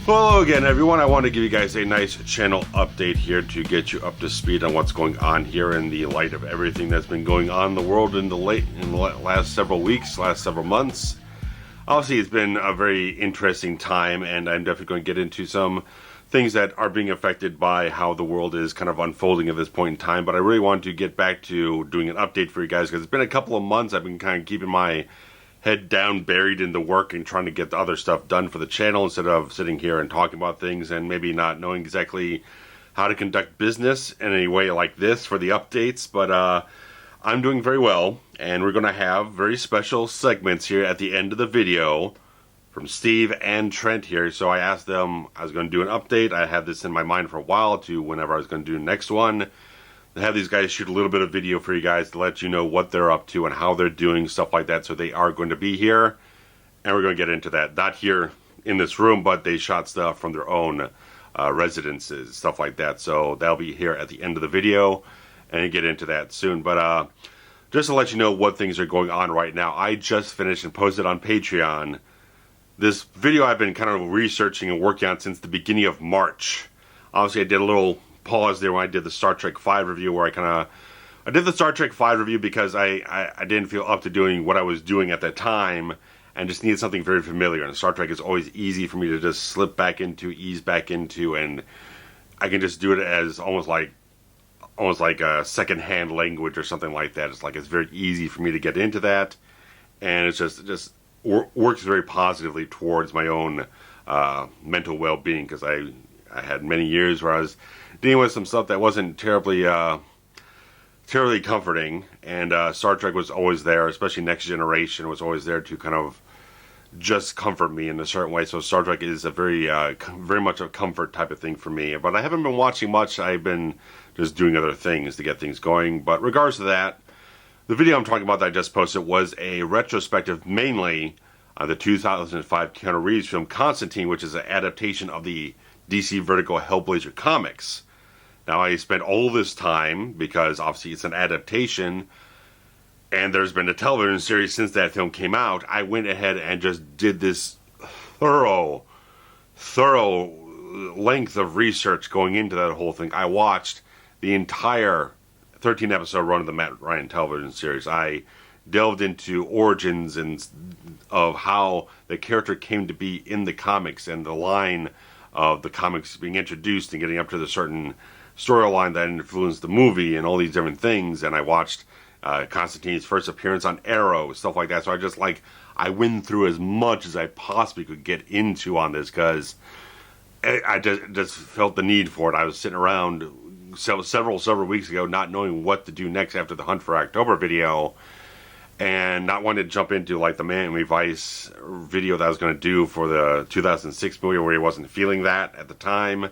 Hello again, everyone. I want to give you guys a nice channel update here to get you up to speed on what's going on here in the light of everything that's been going on in the world in the last several weeks, last several months. Obviously, it's been a very interesting time, and I'm definitely going to get into some things that are being affected by how the world is kind of unfolding at this point in time. But I really want to get back to doing an update for you guys because it's been a couple of months. I've been kind of keeping my head down, buried in the work and trying to get the other stuff done for the channel instead of sitting here and talking about things and maybe not knowing exactly how to conduct business in a way like this for the updates. But I'm doing very well, and we're going to have very special segments here at the end of the video from Steve and Trent here. So I asked them, I was going to do an update. I had this in my mind for a while to whenever I was going to do the next one. To have these guys shoot a little bit of video for you guys to let you know what they're up to and how they're doing, stuff like that. So they are going to be here, and we're going to get into that. Not here in this room, but they shot stuff from their own residences, stuff like that. So they'll be here at the end of the video, and get into that soon. But just to let you know what things are going on right now, I just finished and posted on Patreon this video I've been kind of researching and working on since the beginning of March. Obviously, I did a little pause there when I did the Star Trek V review, where I did the Star Trek V review because I didn't feel up to doing what I was doing at that time and just needed something very familiar. And Star Trek is always easy for me to just slip back into, ease back into, and I can just do it as almost like a second-hand language or something like that. It's very easy for me to get into that, and it just works very positively towards my own mental well-being, because I had many years where I was dealing with some stuff that wasn't terribly comforting, and Star Trek was always there, especially Next Generation was always there to kind of just comfort me in a certain way. So Star Trek is a very much a comfort type of thing for me. But I haven't been watching much. I've been just doing other things to get things going. But regards to that, the video I'm talking about that I just posted was a retrospective, mainly the 2005 Keanu Reeves film Constantine, which is an adaptation of the DC Vertigo Hellblazer comics. Now, I spent all this time, because obviously it's an adaptation, and there's been a television series since that film came out. I went ahead and just did this thorough length of research going into that whole thing. I watched the entire 13-episode run of the Matt Ryan television series. I delved into origins and of how the character came to be in the comics and the line of the comics being introduced and getting up to the certain storyline that influenced the movie and all these different things. And I watched Constantine's first appearance on Arrow, stuff like that. So I went through as much as I possibly could get into on this, because I just felt the need for it. I was sitting around several weeks ago not knowing what to do next after the Hunt for October video, and not wanting to jump into like the Miami Vice video that I was going to do for the 2006 movie, where he wasn't feeling that at the time.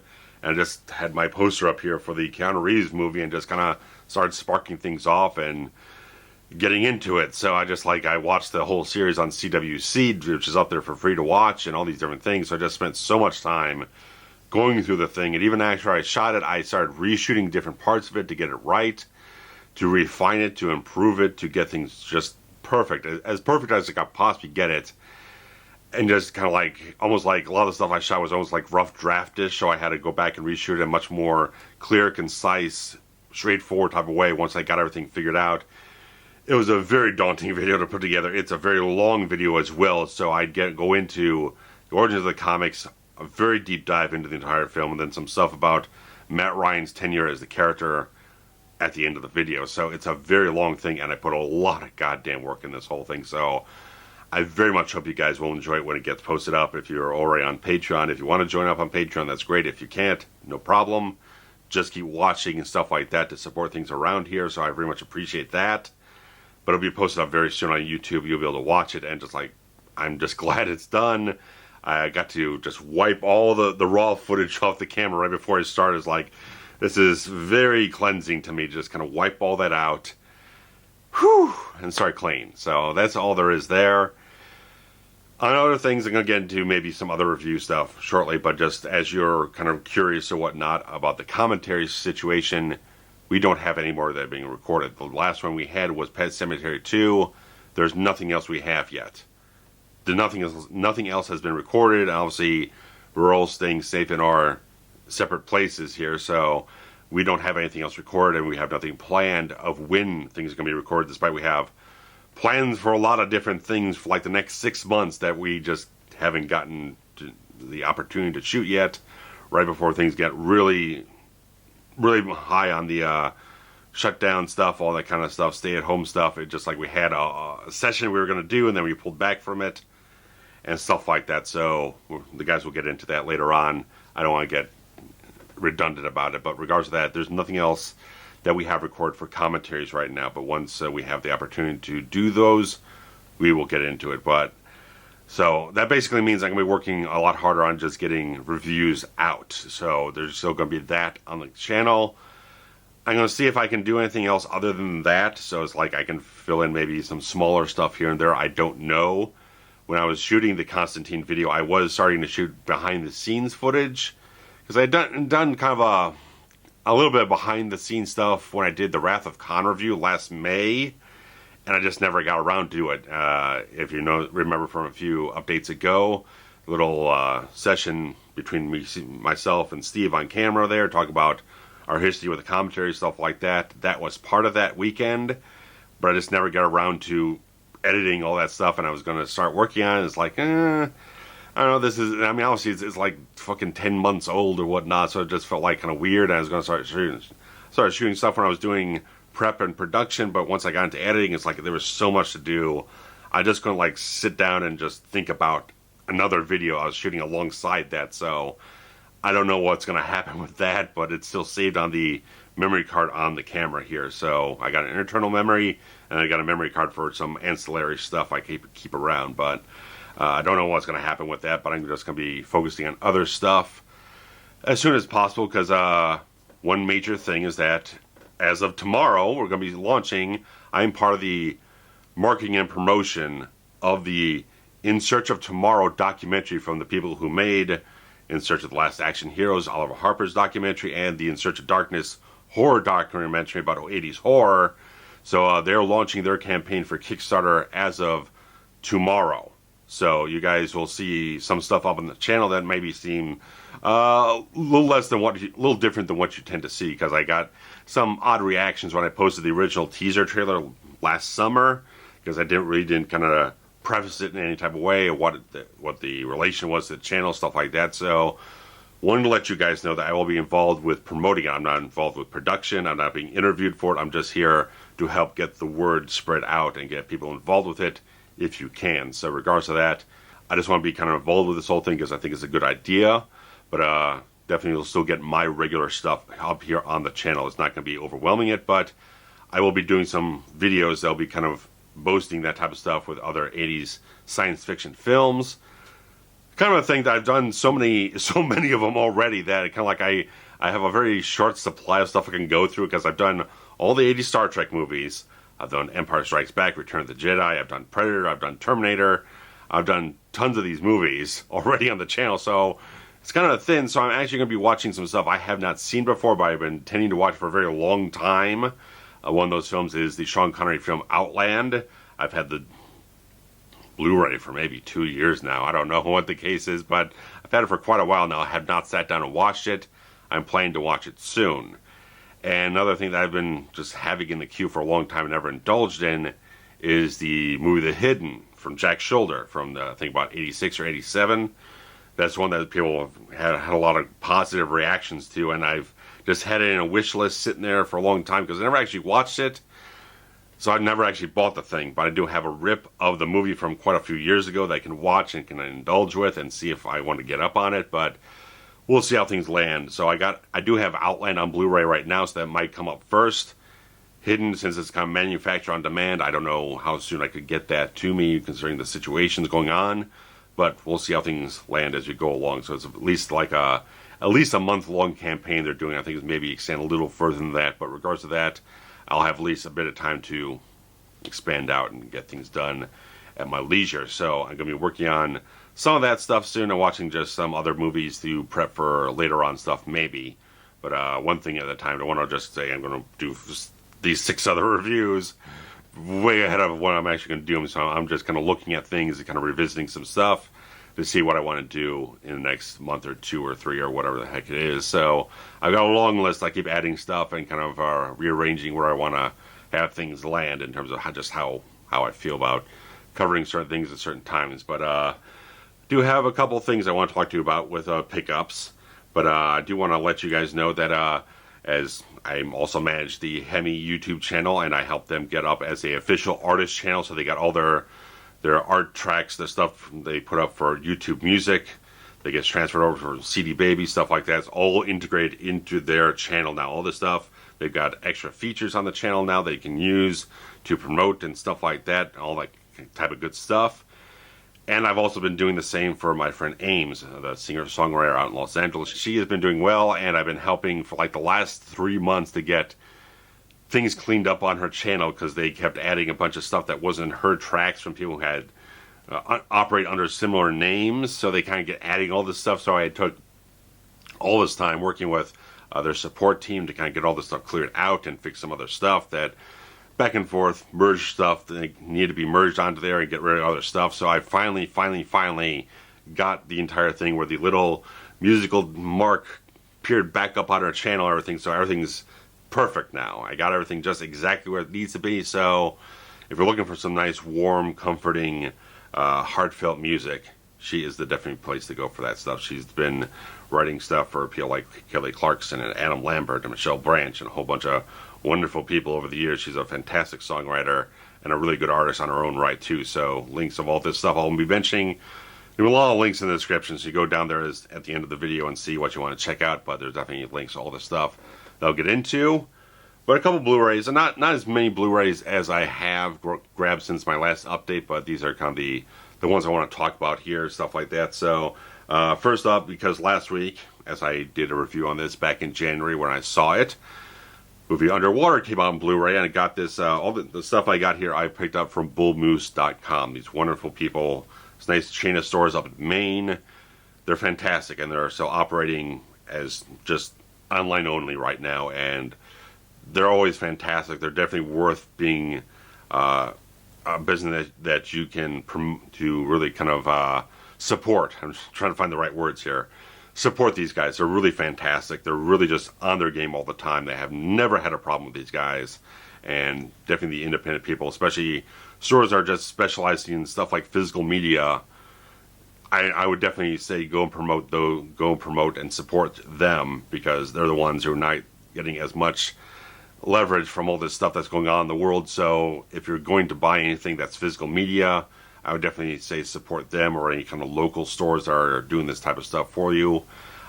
And I just had my poster up here for the Keanu Reeves movie and just kind of started sparking things off and getting into it. So I watched the whole series on CWC, which is up there for free to watch, and all these different things. So I just spent so much time going through the thing. And even after I shot it, I started reshooting different parts of it to get it right, to refine it, to improve it, to get things just perfect as I could possibly get it. And just kind of almost like a lot of the stuff I shot was almost like rough draftish, so I had to go back and reshoot it in a much more clear, concise, straightforward type of way once I got everything figured out. It was a very daunting video to put together. It's a very long video as well, so I'd go into the origins of the comics, a very deep dive into the entire film, and then some stuff about Matt Ryan's tenure as the character at the end of the video. So it's a very long thing, and I put a lot of goddamn work in this whole thing. So I very much hope you guys will enjoy it when it gets posted up. If you're already on Patreon, if you want to join up on Patreon, that's great. If you can't, no problem. Just keep watching and stuff like that to support things around here, so I very much appreciate that. But it'll be posted up very soon on YouTube. You'll be able to watch it, and I'm just glad it's done. I got to just wipe all the raw footage off the camera right before I started. This is very cleansing to me, to just kind of wipe all that out, and start clean. So that's all there is there. On other things, I'm going to get into maybe some other review stuff shortly, but just as you're kind of curious or whatnot about the commentary situation, we don't have any more that are being recorded. The last one we had was Pet Sematary 2. There's nothing else we have yet. Nothing else has been recorded. Obviously, we're all staying safe in our separate places here, so we don't have anything else recorded, and we have nothing planned of when things are going to be recorded, despite we have plans for a lot of different things for like the next 6 months that we just haven't gotten the opportunity to shoot yet, right before things get really, really high on the shutdown stuff, all that kind of stuff, stay-at-home stuff. It just like we had a session we were going to do, and then we pulled back from it, and stuff like that. So the guys will get into that later on. I don't want to get redundant about it, but regardless of that, there's nothing else that we have recorded for commentaries right now. But once we have the opportunity to do those, we will get into it. But so that basically means I'm going to be working a lot harder on just getting reviews out. So there's still going to be that on the channel. I'm going to see if I can do anything else other than that. So it's like I can fill in maybe some smaller stuff here and there. I don't know. When I was shooting the Constantine video, I was starting to shoot behind the scenes footage, because I had done kind of a little bit of behind the scenes stuff when I did the Wrath of Khan review last May, and I just never got around to it. If you remember from a few updates ago, a little session between myself and Steve on camera there, talk about our history with the commentary, stuff like that. That was part of that weekend, but I just never got around to editing all that stuff, and I was going to start working on it. It's like, I don't know, obviously it's like fucking 10 months old or whatnot, so it just felt like kind of weird. I was going to start shooting stuff when I was doing prep and production, but once I got into editing, it's like there was so much to do. I just couldn't like sit down and just think about another video I was shooting alongside that, so I don't know what's going to happen with that, but it's still saved on the memory card on the camera here. So I got an internal memory, and I got a memory card for some ancillary stuff I keep around, but I don't know what's going to happen with that, but I'm just going to be focusing on other stuff as soon as possible, because one major thing is that as of tomorrow, we're going to be launching, I'm part of the marketing and promotion of the In Search of Tomorrow documentary from the people who made In Search of the Last Action Heroes, Oliver Harper's documentary, and the In Search of Darkness horror documentary about 80s horror. So they're launching their campaign for Kickstarter as of tomorrow. So you guys will see some stuff up on the channel that maybe seem a little different than what you tend to see, because I got some odd reactions when I posted the original teaser trailer last summer, because I didn't kind of preface it in any type of way, or what the relation was to the channel, stuff like that. So wanted to let you guys know that I will be involved with promoting it. I'm not involved with production. I'm not being interviewed for it. I'm just here to help get the word spread out and get people involved with it if you can. So regardless of that, I just want to be kind of involved with this whole thing because I think it's a good idea. But definitely you'll still get my regular stuff up here on the channel. It's not going to be overwhelming it, but I will be doing some videos that'll be kind of boasting that type of stuff with other 80s science fiction films. Kind of a thing that I've done so many of them already that kind of like I have a very short supply of stuff I can go through, because I've done all the 80s Star Trek movies. I've done Empire Strikes Back, Return of the Jedi, I've done Predator, I've done Terminator. I've done tons of these movies already on the channel, so it's kind of thin. So I'm actually going to be watching some stuff I have not seen before, but I've been intending to watch for a very long time. One of those films is the Sean Connery film Outland. I've had the Blu-ray for maybe 2 years now. I don't know what the case is, but I've had it for quite a while now. I have not sat down and watched it. I'm planning to watch it soon. And another thing that I've been just having in the queue for a long time and never indulged in is the movie The Hidden from Jack Shoulder from, I think, about 86 or 87. That's one that people have had a lot of positive reactions to, and I've just had it in a wish list sitting there for a long time because I never actually watched it. So I've never actually bought the thing, but I do have a rip of the movie from quite a few years ago that I can watch and can indulge with and see if I want to get up on it, but we'll see how things land. So I do have Outland on Blu-ray right now, so that might come up first. Hidden, since it's kind of manufactured on demand, I don't know how soon I could get that to me considering the situations going on, but we'll see how things land as we go along. So it's at least a month-long campaign they're doing. I think it's maybe extend a little further than that, but regardless of that, I'll have at least a bit of time to expand out and get things done at my leisure. So I'm going to be working on some of that stuff soon and watching just some other movies to prep for later on stuff, maybe. But one thing at a time. I don't want to just say I'm going to do these 6 other reviews way ahead of what I'm actually going to do. So I'm just kind of looking at things and kind of revisiting some stuff. to see what I want to do in the next month or 2 or 3 or whatever the heck it is. So I've got a long list. I keep adding stuff and kind of rearranging where I want to have things land in terms of how I feel about covering certain things at certain times. But do have a couple of things I want to talk to you about with pickups. But I do want to let you guys know that as I also manage the HEMI YouTube channel, and I help them get up as a official artist channel, so they got all their art tracks, the stuff they put up for YouTube Music, that gets transferred over for CD Baby, stuff like that. It's all integrated into their channel now. All this stuff, they've got extra features on the channel now they can use to promote and stuff like that, all that type of good stuff. And I've also been doing the same for my friend AMES, the singer-songwriter out in Los Angeles. She has been doing well, and I've been helping for like the last 3 months to get things cleaned up on her channel, because they kept adding a bunch of stuff that wasn't her tracks from people who had operate under similar names. So they kind of get adding all this stuff. So I took all this time working with their support team to kind of get all this stuff cleared out and fix some other stuff that back and forth, merge stuff that needed to be merged onto there and get rid of other stuff. So I finally got the entire thing where the little musical mark appeared back up on our channel and everything. So everything's perfect now. I got everything just exactly where it needs to be. So if you're looking for some nice, warm, comforting, heartfelt music, she is the definite place to go for that stuff. She's been writing stuff for people like Kelly Clarkson and Adam Lambert and Michelle Branch and a whole bunch of wonderful people over the years. She's a fantastic songwriter and a really good artist on her own right too. So links of all this stuff I'll be mentioning. There are a lot of links in the description, so you go down there at the end of the video and see what you want to check out. But there's definitely links to all this stuff that I'll get into. But a couple Blu-rays, and not as many Blu-rays as I have grabbed since my last update, but these are kind of the ones I want to talk about here, stuff like that. So first up, because last week, as I did a review on this back in January when I saw it, movie Underwater came out on Blu-ray, and I got this, all the stuff I got here I picked up from bullmoose.com. These wonderful people, this nice chain of stores up in Maine. They're fantastic, and they're still operating as just online only right now, and they're always fantastic. They're definitely worth being a business that you can to really kind of support. I'm just trying to find the right words here. Support these guys. They're really fantastic. They're really just on their game all the time. They have never had a problem with these guys. And definitely the independent people, especially stores that are just specialized in stuff like physical media, I would definitely say go promote and support them, because they're the ones who are not getting as much leverage from all this stuff that's going on in the world. So if you're going to buy anything that's physical media, I would definitely say support them, or any kind of local stores that are doing this type of stuff for you.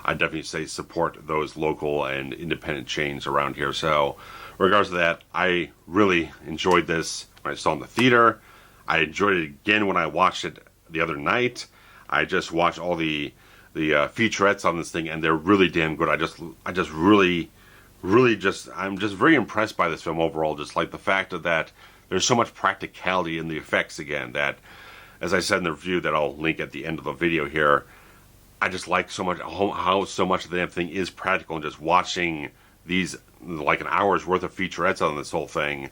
I'd definitely say support those local and independent chains around here. So regardless of that, I really enjoyed this when I saw it in the theater. I enjoyed it again when I watched it the other night. I just watched all the featurettes on this thing, and they're really damn good. I'm just very impressed by this film overall. Just like the fact that there's so much practicality in the effects again, that, as I said in the review that I'll link at the end of the video here, I just like so much how so much of the damn thing is practical, and just watching these, like an hour's worth of featurettes on this whole thing,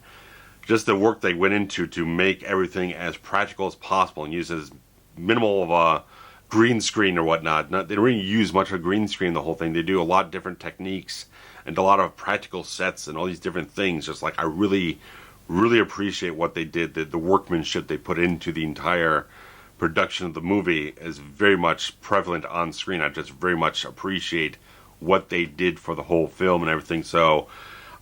just the work they went into to make everything as practical as possible and use as minimal of a green screen or whatnot. They don't really use much of a green screen the whole thing. They do a lot of different techniques and a lot of practical sets and all these different things. Just like I really appreciate what they did. The workmanship they put into the entire production of the movie is very much prevalent on screen. I just very much appreciate what they did for the whole film and everything. So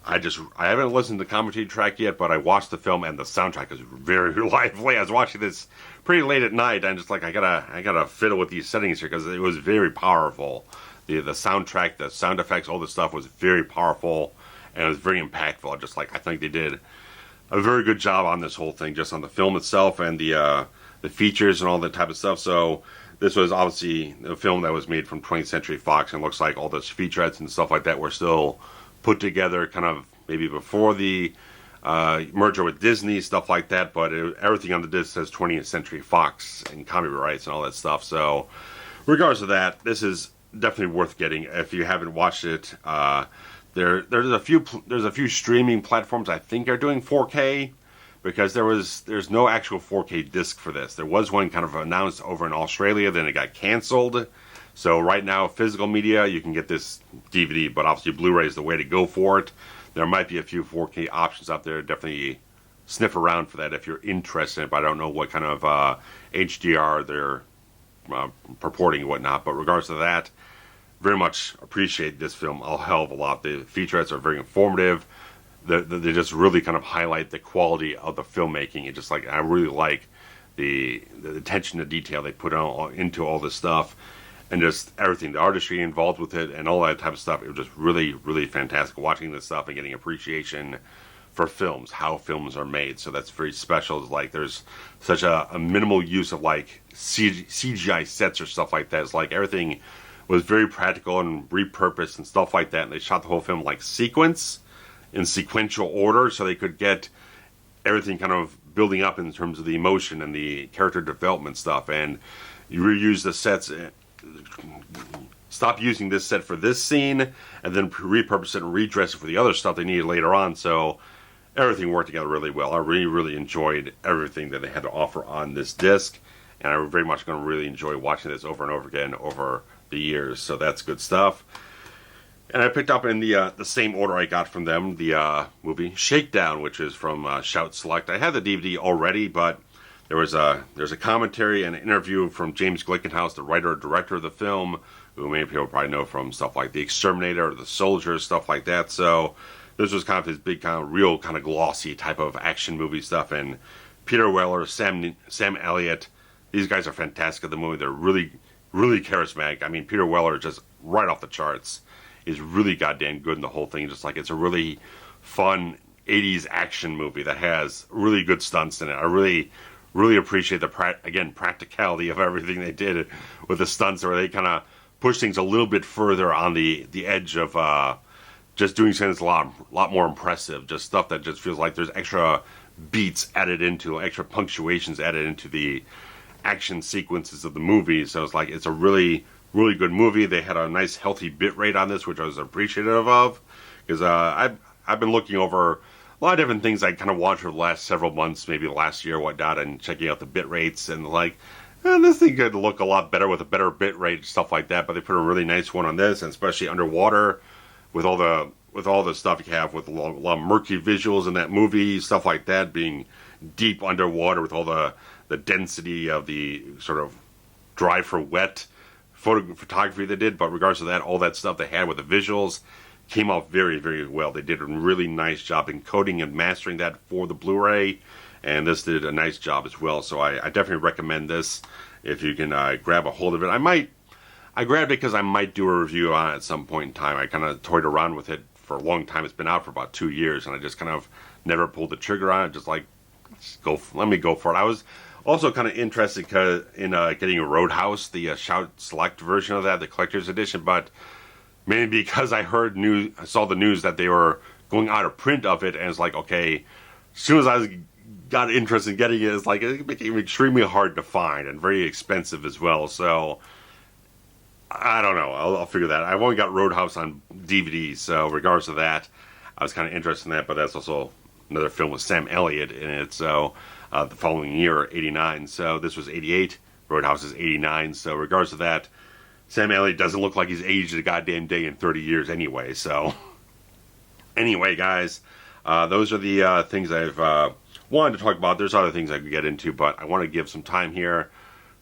I haven't listened to the commentary track yet, but I watched the film, and the soundtrack is very lively. I was watching this pretty late at night, and just like I gotta fiddle with these settings here, because it was very powerful. The soundtrack, the sound effects, all this stuff was very powerful, and it was very impactful. I think they did a very good job on this whole thing, just on the film itself and the features and all that type of stuff. So this was obviously a film that was made from 20th Century Fox, and it looks like all those featurettes and stuff like that were still put together kind of maybe before the merger with Disney, stuff like that. But everything on the disc says 20th Century Fox and copyright rights and all that stuff. So regardless of that, this is definitely worth getting. If you haven't watched it, there's a few streaming platforms I think are doing 4K, because there's no actual 4K disc for this. There was one kind of announced over in Australia, then it got canceled. So right now, physical media, you can get this DVD, but obviously Blu-ray is the way to go for it. There might be a few 4K options out there. Definitely sniff around for that if you're interested, but I don't know what kind of HDR they're purporting and whatnot. But regardless of that, very much appreciate this film a hell of a lot. The featurettes are very informative. They just really kind of highlight the quality of the filmmaking. It just like, I really like the attention to detail they put into all this stuff, and just everything, the artistry involved with it and all that type of stuff. It was just really, really fantastic watching this stuff and getting appreciation for films, how films are made. So that's very special. It's like there's such a minimal use of like CGI sets or stuff like that. It's like everything was very practical and repurposed and stuff like that. And they shot the whole film like in sequential order, so they could get everything kind of building up in terms of the emotion and the character development stuff. And you reuse the sets, stop using this set for this scene, and then repurpose it and redress it for the other stuff they needed later on. So everything worked together really well. I really, really enjoyed everything that they had to offer on this disc, and I'm very much going to really enjoy watching this over and over again over the years. So that's good stuff. And I picked up in the same order I got from them the movie Shakedown, which is from Shout Select. I had the DVD already, but there's a commentary and an interview from James Glickenhaus, the writer and director of the film, who many people probably know from stuff like The Exterminator or The Soldier, stuff like that. So this was kind of his big kind of real kind of glossy type of action movie stuff. And Peter Weller, Sam Elliott, these guys are fantastic at the movie. They're really, really charismatic. I mean, Peter Weller is just right off the charts. Is really goddamn good in the whole thing. Just like it's a really fun 80s action movie that has really good stunts in it. I really, really appreciate the practicality of everything they did with the stunts, where they kind of push things a little bit further on the edge of just doing something that's a lot more impressive. Just stuff that just feels like there's extra beats added into, extra punctuations added into the action sequences of the movie. So it's like it's a really, really good movie. They had a nice healthy bit rate on this, which I was appreciative of, because I've been looking over a lot of different things I kind of watched for the last several months, maybe last year, whatnot, and checking out the bit rates, and like, this thing could look a lot better with a better bit rate, stuff like that. But they put a really nice one on this, and especially underwater with all the stuff you have with a lot of murky visuals in that movie, stuff like that, being deep underwater with all the density of the sort of dry for wet photography they did. But regardless of that, all that stuff they had with the visuals came out very, very well. They did a really nice job encoding and mastering that for the Blu-ray, and this did a nice job as well. So I definitely recommend this if you can grab a hold of it. I grabbed it because I might do a review on it at some point in time. I kind of toyed around with it for a long time. It's been out for about 2 years, and I just kind of never pulled the trigger on it. Just like, let me go for it. I was also kind of interested in getting a Roadhouse, the Shout Select version of that, the collector's edition, but mainly because I saw the news that they were going out of print of it, and it's like, okay, as soon as I got interested in getting it, it's like it became extremely hard to find and very expensive as well. So I don't know. I'll figure that. I've only got Roadhouse on DVD, so regardless of that, I was kind of interested in that. But that's also another film with Sam Elliott in it. So the following year, 89. So this was 88. Roadhouse is 89. So regardless of that, Sam Elliott doesn't look like he's aged a goddamn day in 30 years anyway. So anyway, guys, those are the things I've wanted to talk about. There's other things I could get into, but I want to give some time here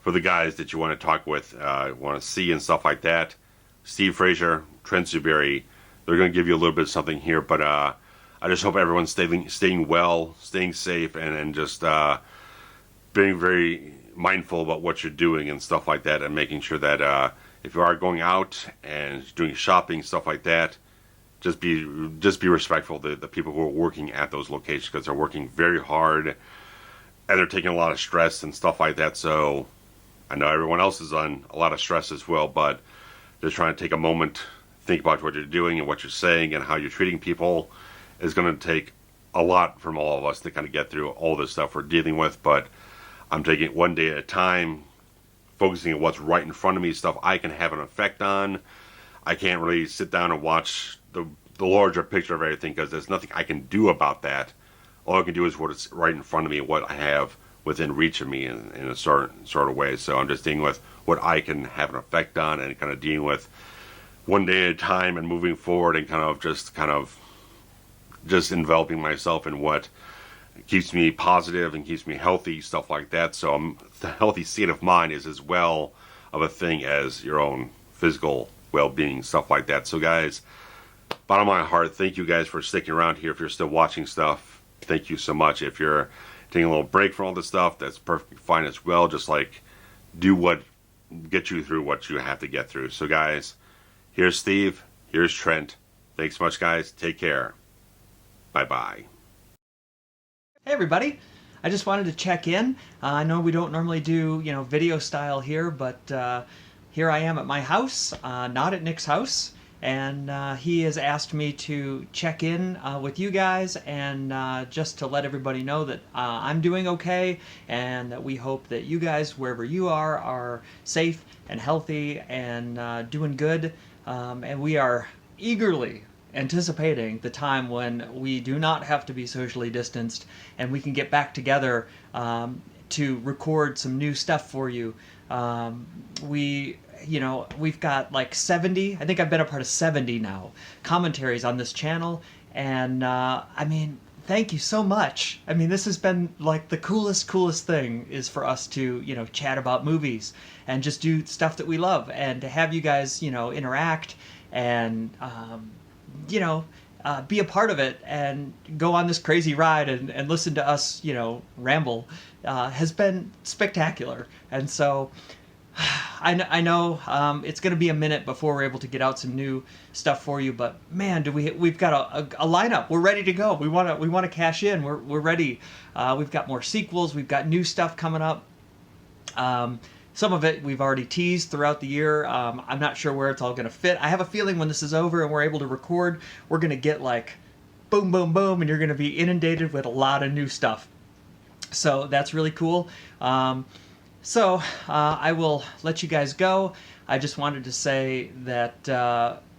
for the guys that you want to talk with, want to see and stuff like that. Steve Frazier, Trent Zuberi, they're going to give you a little bit of something here, but I just hope everyone's staying well, staying safe, and just being very mindful about what you're doing and stuff like that, and making sure that if you are going out and doing shopping, stuff like that, just be respectful of the people who are working at those locations, because they're working very hard and they're taking a lot of stress and stuff like that. So I know everyone else is on a lot of stress as well, but just trying to take a moment, think about what you're doing and what you're saying and how you're treating people is going to take a lot from all of us to kind of get through all this stuff we're dealing with. But I'm taking it one day at a time, focusing on what's right in front of me, stuff I can have an effect on. I can't really sit down and watch the larger picture of everything, because there's nothing I can do about that all I can do is what's right in front of me, what I have within reach of me in a certain sort of way. So I'm just dealing with what I can have an effect on, and kind of dealing with one day at a time and moving forward, and kind of just enveloping myself in what keeps me positive and keeps me healthy, stuff like that. So the healthy state of mind is as well of a thing as your own physical well-being, stuff like that. So guys, bottom of my heart, thank you guys for sticking around here. If you're still watching stuff, thank you so much. If you're taking a little break from all this stuff, that's perfectly fine as well. Just like do what gets you through what you have to get through. So guys, here's Steve, here's Trent. Thanks so much, guys. Take care. Bye-bye. Hey everybody, I just wanted to check in. I know we don't normally do, video style here, but here I am at my house, not at Nick's house, and he has asked me to check in with you guys and just to let everybody know that I'm doing okay, and that we hope that you guys, wherever you are safe and healthy and doing good, and we are eagerly anticipating the time when we do not have to be socially distanced and we can get back together to record some new stuff for you. We've got like 70, I think I've been a part of 70 now, commentaries on this channel, and thank you so much. This has been like the coolest thing is for us to, chat about movies and just do stuff that we love, and to have you guys, interact and be a part of it and go on this crazy ride and listen to us, ramble, has been spectacular. And so I know it's going to be a minute before we're able to get out some new stuff for you, but man, we've got a lineup. We're ready to go. We want to cash in. We're ready. We've got more sequels. We've got new stuff coming up. Some of it we've already teased throughout the year. I'm not sure where it's all going to fit. I have a feeling when this is over and we're able to record, we're going to get like boom, boom, boom, and you're going to be inundated with a lot of new stuff. So that's really cool. So I will let you guys go. I just wanted to say that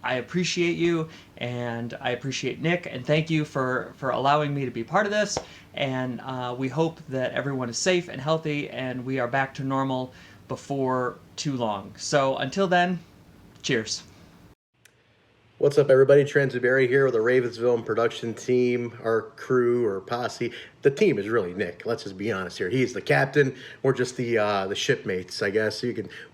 I appreciate you, and I appreciate Nick, and thank you for allowing me to be part of this. And we hope that everyone is safe and healthy, and we are back to normal before too long. So until then, cheers. What's up, everybody? Trent here with the RavensFilm Production team, our crew or posse. The team is really Nick. Let's just be honest here. He's the captain. We're just the shipmates, I guess.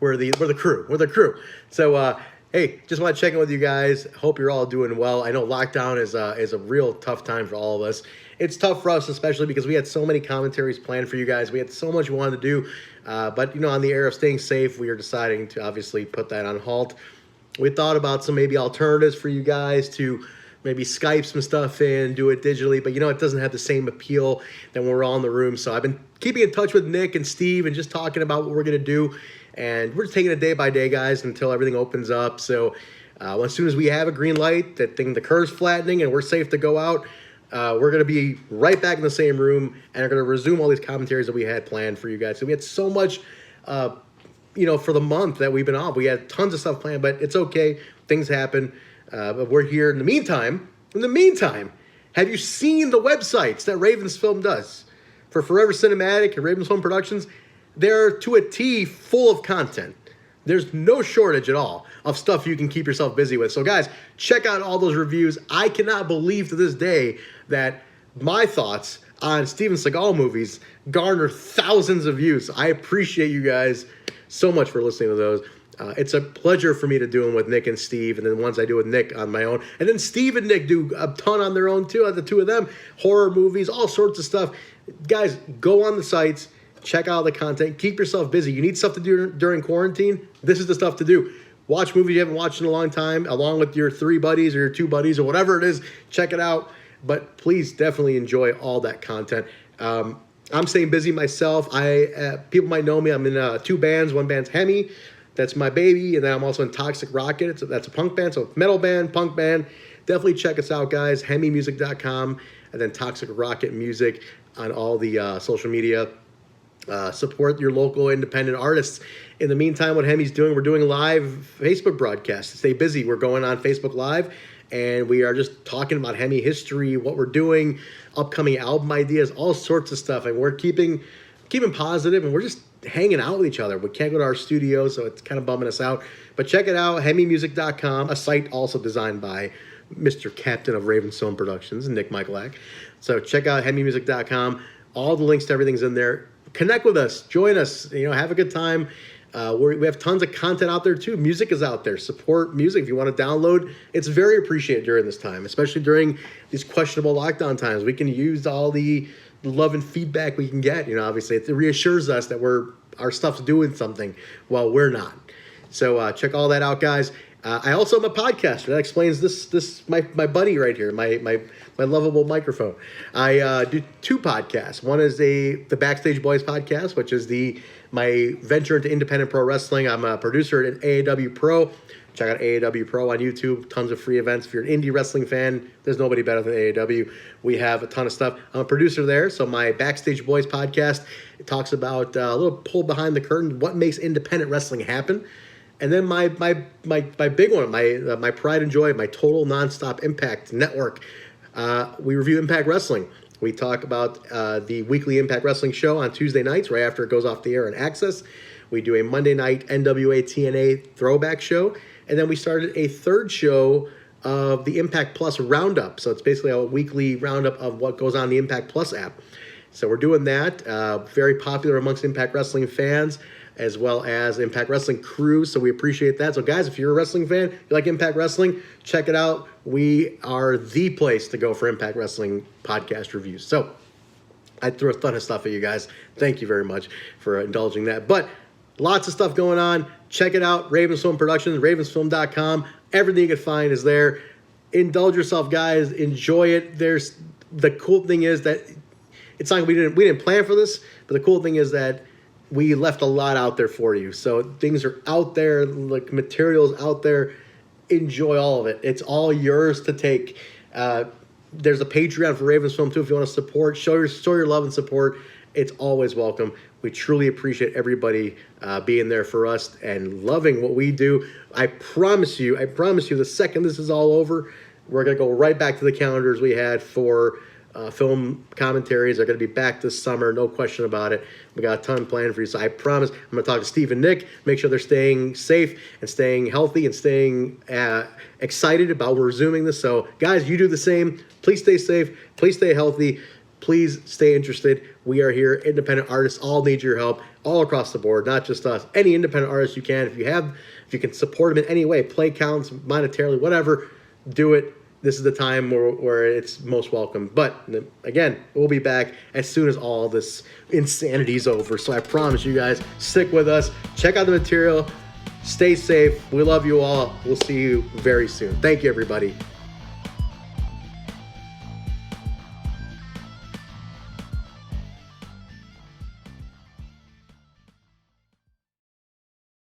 We're the crew. We're the crew. So hey, just want to check in with you guys. Hope you're all doing well. I know lockdown is a real tough time for all of us. It's tough for us, especially because we had so many commentaries planned for you guys. We had so much we wanted to do, but on the air of staying safe, we are deciding to obviously put that on halt. We thought about some maybe alternatives for you guys to maybe Skype some stuff in, do it digitally, but it doesn't have the same appeal than when we're all in the room. So I've been keeping in touch with Nick and Steve and just talking about what we're going to do. And we're just taking it day by day, guys, until everything opens up. So as soon as we have a green light, the curve's flattening and we're safe to go out, we're going to be right back in the same room and are going to resume all these commentaries that we had planned for you guys. So we had so much for the month that we've been off. We had tons of stuff planned, but it's okay. Things happen. But we're here. In the meantime, have you seen the websites that RavensFilm does? For Forever Cinematic and RavensFilm Productions, they're to a T full of content. There's no shortage at all of stuff you can keep yourself busy with. So guys, check out all those reviews. I cannot believe to this day that my thoughts on Steven Seagal movies garner thousands of views. I appreciate you guys so much for listening to those. It's a pleasure for me to do them with Nick and Steve, and then ones I do with Nick on my own. And then Steve and Nick do a ton on their own too, the two of them. Horror movies, all sorts of stuff. Guys, go on the sites, check out the content, keep yourself busy. You need stuff to do during quarantine? This is the stuff to do. Watch movies you haven't watched in a long time, along with your 3 buddies or your 2 buddies or whatever it is. Check it out. But please definitely enjoy all that content. I'm staying busy myself. People might know me. I'm in 2 bands. One band's HEMI. That's my baby. And then I'm also in Toxic Rocket. That's a punk band. So metal band, punk band. Definitely check us out, guys. HEMImusic.com. And then Toxic Rocket Music on all the social media. Support your local independent artists. In the meantime, what HEMI's doing, we're doing live Facebook broadcasts. Stay busy. We're going on Facebook Live. and we are just talking about HEMI history, what we're doing, upcoming album ideas, all sorts of stuff. And we're keeping positive, and we're just hanging out with each other. We can't go to our studio, so it's kind of bumming us out. But check it out, HEMImusic.com, a site also designed by Mr. Captain of RavensFilm Productions, Nick Michalak. So check out HEMImusic.com. All the links to everything's in there. Connect with us. Join us. Have a good time. We have tons of content out there, too. Music is out there. Support music. If you want to download, it's very appreciated during this time, especially during these questionable lockdown times. We can use all the love and feedback we can get. Obviously, it reassures us that our stuff's doing something while we're not. So check all that out, guys. I also am a podcaster. That explains this my buddy right here, my lovable microphone. I do 2 podcasts. One is the Backstage Boys podcast, which is my venture into independent pro wrestling. I'm a producer at AAW Pro. Check out AAW Pro on YouTube. Tons of free events. If you're an indie wrestling fan, there's nobody better than AAW. We have a ton of stuff. I'm a producer there. So my Backstage Boys podcast, it talks about a little pull behind the curtain, what makes independent wrestling happen. And then my big one, my pride and joy, my total nonstop Impact network. We review Impact Wrestling. We talk about the weekly Impact Wrestling show on Tuesday nights, right after it goes off the air on Access. We do a Monday night NWA TNA throwback show. And then we started a 3rd show of the Impact Plus Roundup. So it's basically a weekly roundup of what goes on the Impact Plus app. So we're doing that. Very popular amongst Impact Wrestling fans, as well as Impact Wrestling crew, so we appreciate that. So guys, if you're a wrestling fan, you like Impact Wrestling, check it out. We are the place to go for Impact Wrestling podcast reviews. So I threw a ton of stuff at you guys. Thank you very much for indulging that. But lots of stuff going on. Check it out, RavensFilm Productions, ravensfilm.com. Everything you can find is there. Indulge yourself, guys. Enjoy it. The cool thing is that it's not we didn't plan for this, but the cool thing is that we left a lot out there for you. So things are out there, like materials out there. Enjoy all of it. It's all yours to take. There's a Patreon for RavensFilm too if you want to support. Show your love and support. It's always welcome. We truly appreciate everybody being there for us and loving what we do. I promise you, the second this is all over, we're going to go right back to the calendars we had for film commentaries. Are going to be back this summer, no question about it. We got a ton planned for you, so I promise I'm going to talk to Steve and Nick, make sure they're staying safe and staying healthy and staying excited about resuming this. So guys, you do the same. Please stay safe. Please stay healthy. Please stay interested. We are here. Independent artists all need your help all across the board, not just us. Any independent artist you can. If you can support them in any way, play counts, monetarily, whatever, do it. This is the time where it's most welcome. But again, we'll be back as soon as all this insanity is over. So I promise you guys, stick with us. Check out the material. Stay safe. We love you all. We'll see you very soon. Thank you, everybody.